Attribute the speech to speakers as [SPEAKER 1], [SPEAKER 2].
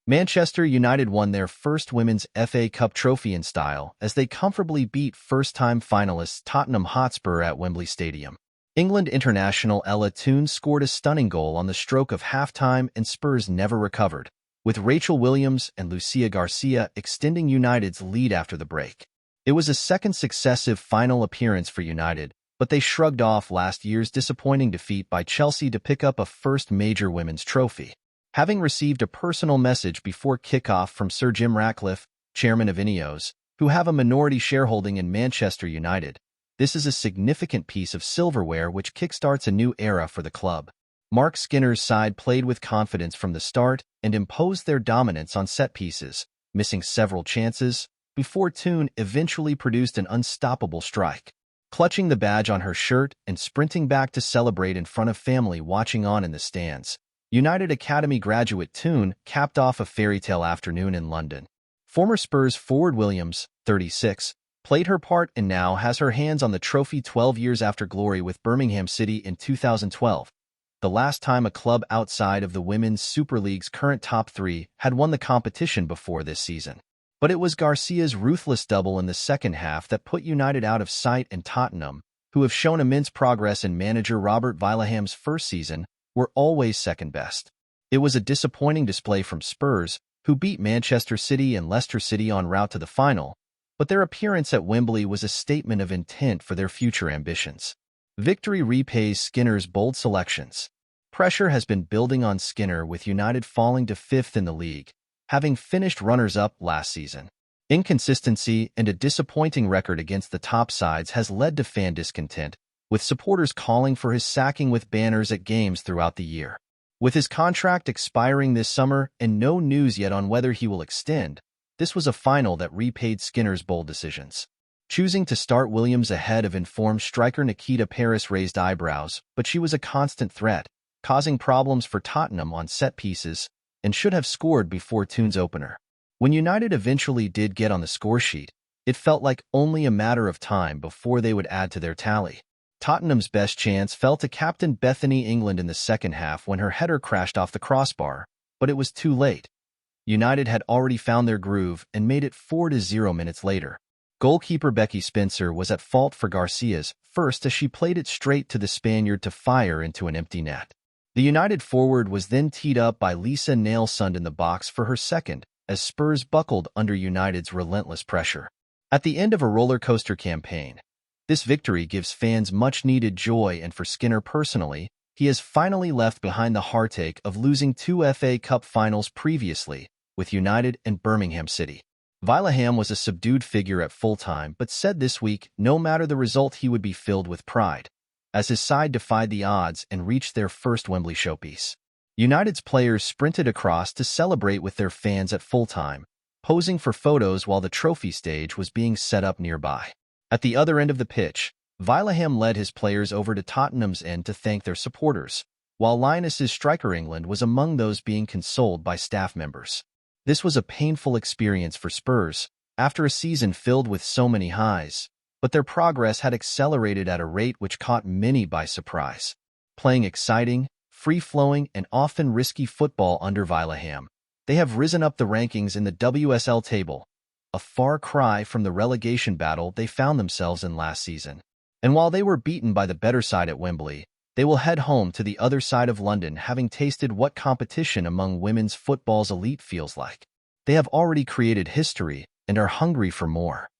[SPEAKER 1] Manchester United won their first Women's FA Cup trophy in style as they comfortably beat first-time finalists Tottenham Hotspur at Wembley Stadium. England international Ella Toone scored a stunning goal on the stroke of halftime and Spurs never recovered, with Rachel Williams and Lucia Garcia extending United's lead after the break. It was a second successive final appearance for United, but they shrugged off last year's disappointing defeat by Chelsea to pick up a first major women's trophy. Having received a personal message before kickoff from Sir Jim Ratcliffe, chairman of Ineos, who have a minority shareholding in Manchester United, this is a significant piece of silverware which kickstarts a new era for the club. Mark Skinner's side played with confidence from the start and imposed their dominance on set pieces, missing several chances, before Toone eventually produced an unstoppable strike. Clutching the badge on her shirt and sprinting back to celebrate in front of family watching on in the stands, United Academy graduate Toone capped off a fairy-tale afternoon in London. Former Spurs forward Williams, 36, played her part and now has her hands on the trophy 12 years after glory with Birmingham City in 2012, the last time a club outside of the Women's Super League's current top three had won the competition before this season. But it was Garcia's ruthless double in the second half that put United out of sight, and Tottenham, who have shown immense progress in manager Robert Vilaham's first season, were always second best. It was a disappointing display from Spurs, who beat Manchester City and Leicester City en route to the final, but their appearance at Wembley was a statement of intent for their future ambitions. Victory repays Skinner's bold selections. Pressure has been building on Skinner with United falling to fifth in the league, having finished runners-up last season. Inconsistency and a disappointing record against the top sides has led to fan discontent, with supporters calling for his sacking with banners at games throughout the year. With his contract expiring this summer and no news yet on whether he will extend, this was a final that repaid Skinner's bold decisions. Choosing to start Williams ahead of informed striker Nikita Paris raised eyebrows, but she was a constant threat, causing problems for Tottenham on set pieces, and should have scored before Toone's opener. When United eventually did get on the scoresheet, it felt like only a matter of time before they would add to their tally. Tottenham's best chance fell to captain Bethany England in the second half when her header crashed off the crossbar, but it was too late. United had already found their groove and made it 4-0 minutes later. Goalkeeper Becky Spencer was at fault for Garcia's first as she played it straight to the Spaniard to fire into an empty net. The United forward was then teed up by Lisa Nalsund in the box for her second, as Spurs buckled under United's relentless pressure. At the end of a roller coaster campaign, this victory gives fans much-needed joy, and for Skinner personally, he has finally left behind the heartache of losing two FA Cup finals previously, with United and Birmingham City. Vilaham was a subdued figure at full-time but said this week no matter the result he would be filled with pride, as his side defied the odds and reached their first Wembley showpiece. United's players sprinted across to celebrate with their fans at full-time, posing for photos while the trophy stage was being set up nearby. At the other end of the pitch, Vilaham led his players over to Tottenham's end to thank their supporters, while Linus's striker England was among those being consoled by staff members. This was a painful experience for Spurs, after a season filled with so many highs, but their progress had accelerated at a rate which caught many by surprise. Playing exciting, free-flowing, and often risky football under Vilaham, they have risen up the rankings in the WSL table, a far cry from the relegation battle they found themselves in last season. And while they were beaten by the better side at Wembley, they will head home to the other side of London having tasted what competition among women's football's elite feels like. They have already created history and are hungry for more.